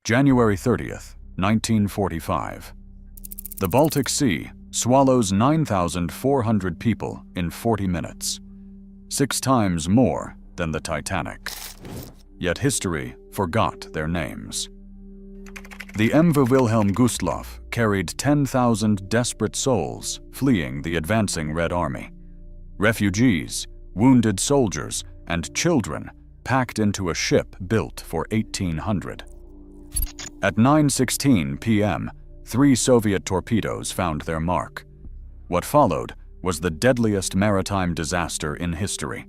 January 30th, 1945. The Baltic Sea swallows 9,400 people in 40 minutes, 6 times more than the Titanic. Yet history forgot their names. The MV Wilhelm Gustloff carried 10,000 desperate souls fleeing the advancing Red Army. Refugees, wounded soldiers, and children packed into a ship built for 1800. At 9:16 p.m., 3 Soviet torpedoes found their mark. What followed was the deadliest maritime disaster in history.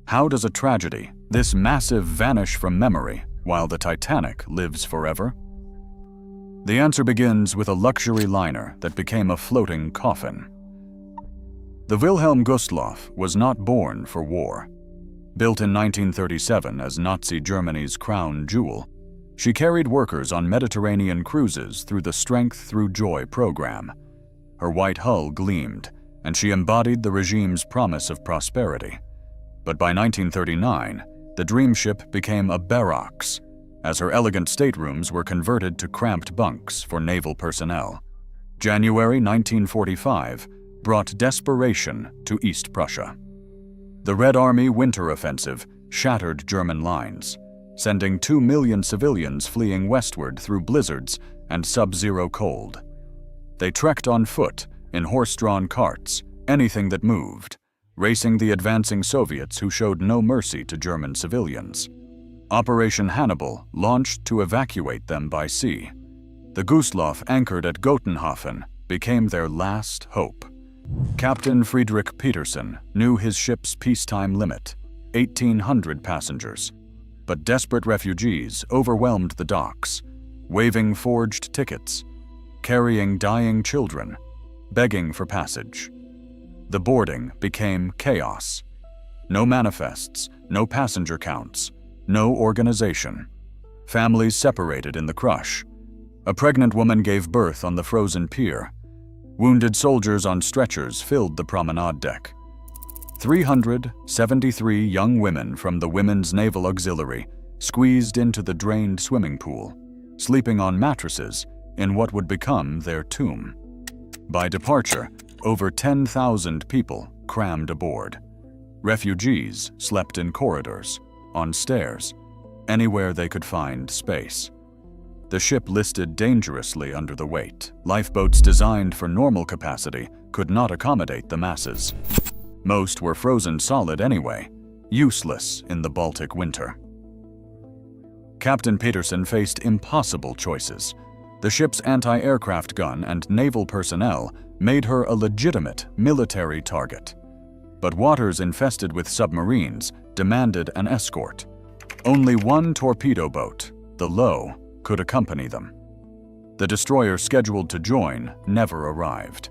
How does a tragedy this massive vanish from memory while the Titanic lives forever? The answer begins with a luxury liner that became a floating coffin. The Wilhelm Gustloff was not born for war. Built in 1937 as Nazi Germany's crown jewel, she carried workers on Mediterranean cruises through the Strength Through Joy program. Her white hull gleamed, and she embodied the regime's promise of prosperity. But by 1939, the dream ship became a barracks, as her elegant staterooms were converted to cramped bunks for naval personnel. January 1945 brought desperation to East Prussia. The Red Army winter offensive shattered German lines, sending 2 million civilians fleeing westward through blizzards and sub-zero cold. They trekked on foot, in horse-drawn carts, anything that moved, racing the advancing Soviets who showed no mercy to German civilians. Operation Hannibal launched to evacuate them by sea. The Gustloff anchored at Gotenhafen became their last hope. Captain Friedrich Petersen knew his ship's peacetime limit, 1,800 passengers. But desperate refugees overwhelmed the docks, waving forged tickets, carrying dying children, begging for passage. The boarding became chaos. No manifests, no passenger counts, no organization. Families separated in the crush. A pregnant woman gave birth on the frozen pier. Wounded soldiers on stretchers filled the promenade deck. 373 young women from the Women's Naval Auxiliary squeezed into the drained swimming pool, sleeping on mattresses in what would become their tomb. By departure, over 10,000 people crammed aboard. Refugees slept in corridors, on stairs, anywhere they could find space. The ship listed dangerously under the weight. Lifeboats designed for normal capacity could not accommodate the masses. Most were frozen solid anyway, useless in the Baltic winter. Captain Petersen faced impossible choices. The ship's anti-aircraft gun and naval personnel made her a legitimate military target. But waters infested with submarines demanded an escort. Only one torpedo boat, the Lowe, could accompany them. The destroyer scheduled to join never arrived.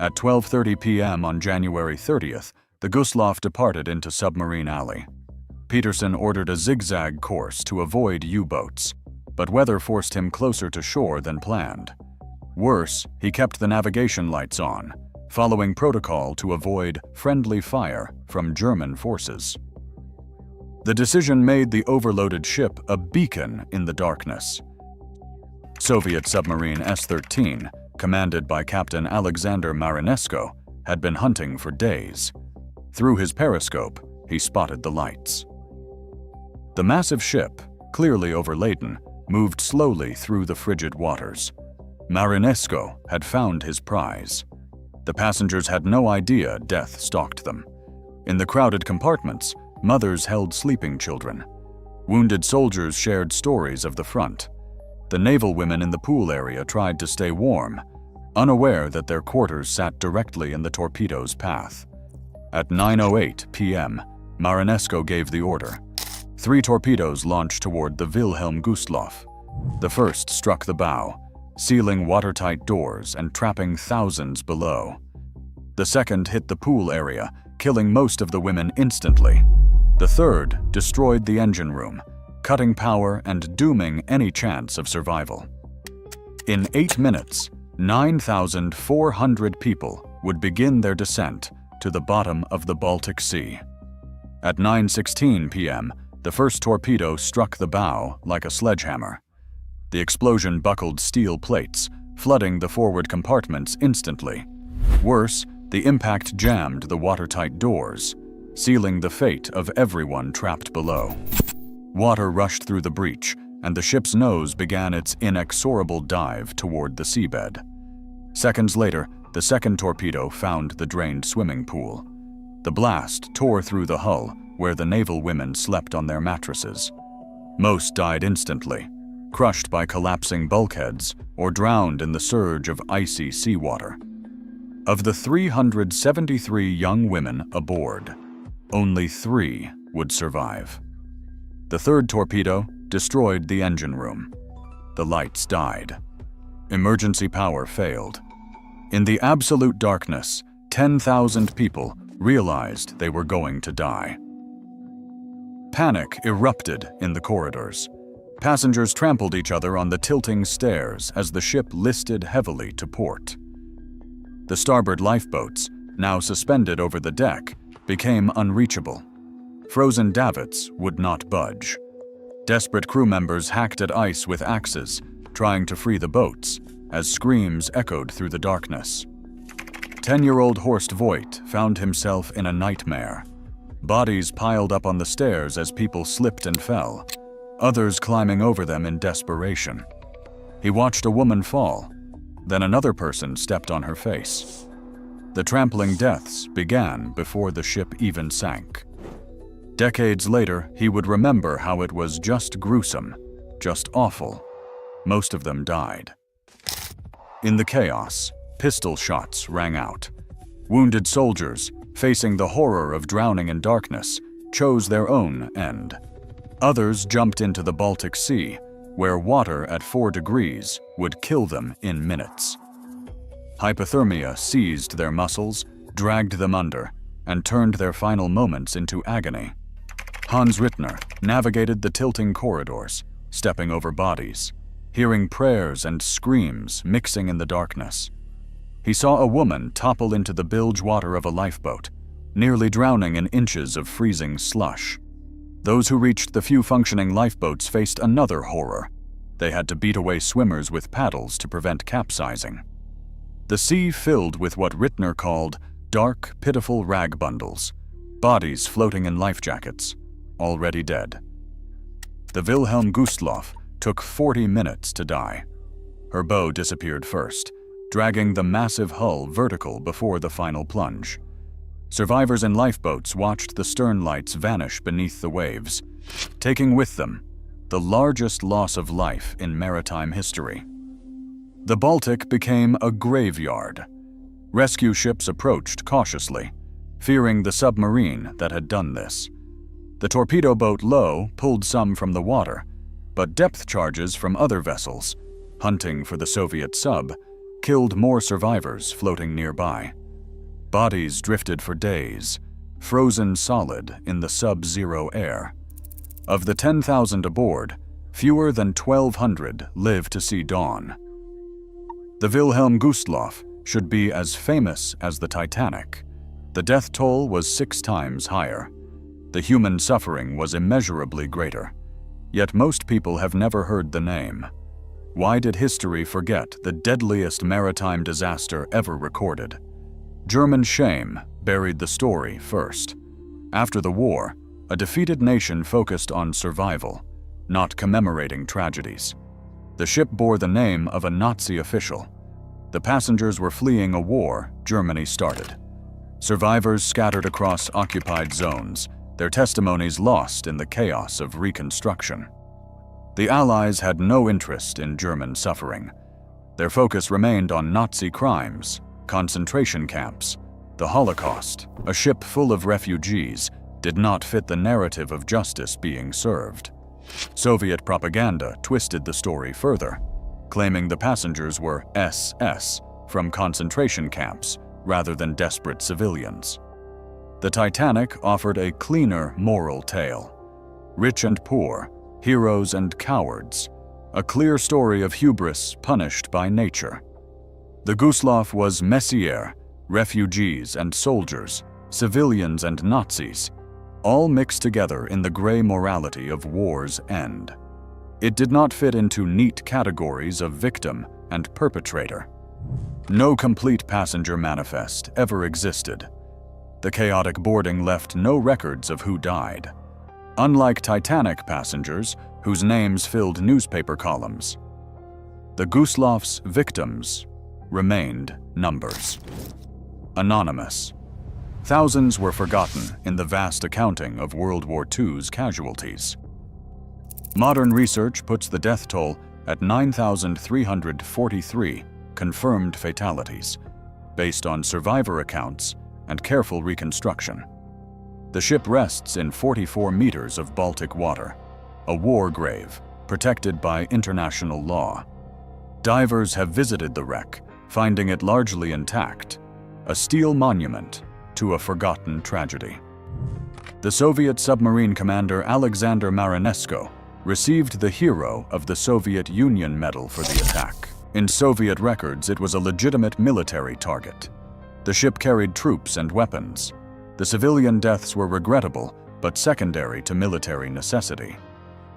At 12:30 p.m. on January 30th, the Gustloff departed into Submarine Alley. Petersen ordered a zigzag course to avoid U-boats, but weather forced him closer to shore than planned. Worse, he kept the navigation lights on, following protocol to avoid friendly fire from German forces. The decision made the overloaded ship a beacon in the darkness. Soviet submarine S-13, commanded by Captain Alexander Marinesko, had been hunting for days. Through his periscope, he spotted the lights. The massive ship, clearly overladen, moved slowly through the frigid waters. Marinesko had found his prize. The passengers had no idea death stalked them. In the crowded compartments, mothers held sleeping children. Wounded soldiers shared stories of the front. The naval women in the pool area tried to stay warm, unaware that their quarters sat directly in the torpedo's path. At 9:08 p.m., Marinesko gave the order. 3 torpedoes launched toward the Wilhelm Gustloff. The first struck the bow, sealing watertight doors and trapping thousands below. The second hit the pool area, killing most of the women instantly. The third destroyed the engine room, cutting power and dooming any chance of survival. In 8 minutes, 9,400 people would begin their descent to the bottom of the Baltic Sea. At 9:16 p.m., the first torpedo struck the bow like a sledgehammer. The explosion buckled steel plates, flooding the forward compartments instantly. Worse, the impact jammed the watertight doors, sealing the fate of everyone trapped below. Water rushed through the breach, and the ship's nose began its inexorable dive toward the seabed. Seconds later, the second torpedo found the drained swimming pool. The blast tore through the hull, where the naval women slept on their mattresses. Most died instantly, crushed by collapsing bulkheads or drowned in the surge of icy seawater. Of the 373 young women aboard, only 3 would survive. The third torpedo destroyed the engine room. The lights died. Emergency power failed. In the absolute darkness, 10,000 people realized they were going to die. Panic erupted in the corridors. Passengers trampled each other on the tilting stairs as the ship listed heavily to port. The starboard lifeboats, now suspended over the deck, became unreachable. Frozen davits would not budge. Desperate crew members hacked at ice with axes, trying to free the boats, as screams echoed through the darkness. 10-year-old Horst Voigt found himself in a nightmare. Bodies piled up on the stairs as people slipped and fell, others climbing over them in desperation. He watched a woman fall, then another person stepped on her face. The trampling deaths began before the ship even sank. Decades later, he would remember how it was just gruesome, just awful. Most of them died. In the chaos, pistol shots rang out. Wounded soldiers, facing the horror of drowning in darkness, chose their own end. Others jumped into the Baltic Sea, where water at 4 degrees would kill them in minutes. Hypothermia seized their muscles, dragged them under, and turned their final moments into agony. Hans Rittner navigated the tilting corridors, stepping over bodies, hearing prayers and screams mixing in the darkness. He saw a woman topple into the bilge water of a lifeboat, nearly drowning in inches of freezing slush. Those who reached the few functioning lifeboats faced another horror. They had to beat away swimmers with paddles to prevent capsizing. The sea filled with what Rittner called dark, pitiful rag bundles, bodies floating in life jackets, already dead. The Wilhelm Gustloff took 40 minutes to die. Her bow disappeared first, dragging the massive hull vertical before the final plunge. Survivors in lifeboats watched the stern lights vanish beneath the waves, taking with them the largest loss of life in maritime history. The Baltic became a graveyard. Rescue ships approached cautiously, fearing the submarine that had done this. The torpedo boat Lowe pulled some from the water, but depth charges from other vessels, hunting for the Soviet sub, killed more survivors floating nearby. Bodies drifted for days, frozen solid in the sub-zero air. Of the 10,000 aboard, fewer than 1,200 lived to see dawn. The Wilhelm Gustloff should be as famous as the Titanic. The death toll was 6 times higher. The human suffering was immeasurably greater. Yet most people have never heard the name. Why did history forget the deadliest maritime disaster ever recorded? German shame buried the story first. After the war, a defeated nation focused on survival, not commemorating tragedies. The ship bore the name of a Nazi official. The passengers were fleeing a war Germany started. Survivors scattered across occupied zones, their testimonies lost in the chaos of reconstruction. The Allies had no interest in German suffering. Their focus remained on Nazi crimes, concentration camps, the Holocaust. A ship full of refugees did not fit the narrative of justice being served. Soviet propaganda twisted the story further, claiming the passengers were SS from concentration camps rather than desperate civilians. The Titanic offered a cleaner moral tale. Rich and poor, heroes and cowards, a clear story of hubris punished by nature. The Gustloff was Messier, refugees and soldiers, civilians and Nazis, all mixed together in the gray morality of war's end. It did not fit into neat categories of victim and perpetrator. No complete passenger manifest ever existed. The chaotic boarding left no records of who died. Unlike Titanic passengers, whose names filled newspaper columns, the Gustloff's victims remained numbers. Anonymous. Thousands were forgotten in the vast accounting of World War II's casualties. Modern research puts the death toll at 9,343 confirmed fatalities, based on survivor accounts and careful reconstruction. The ship rests in 44 meters of Baltic water, a war grave protected by international law. Divers have visited the wreck, finding it largely intact, a steel monument to a forgotten tragedy. The Soviet submarine commander Alexander Marinesko received the Hero of the Soviet Union Medal for the attack. In Soviet records, it was a legitimate military target. The ship carried troops and weapons. The civilian deaths were regrettable, but secondary to military necessity.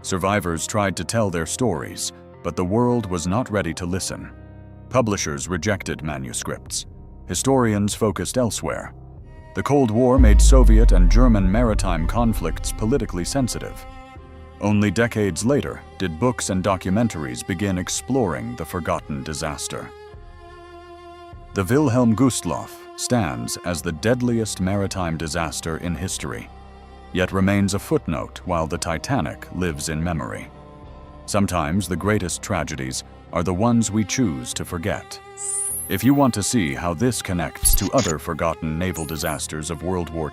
Survivors tried to tell their stories, but the world was not ready to listen. Publishers rejected manuscripts. Historians focused elsewhere. The Cold War made Soviet and German maritime conflicts politically sensitive. Only decades later did books and documentaries begin exploring the forgotten disaster. The Wilhelm Gustloff stands as the deadliest maritime disaster in history, yet remains a footnote while the Titanic lives in memory. Sometimes the greatest tragedies are the ones we choose to forget. If you want to see how this connects to other forgotten naval disasters of World War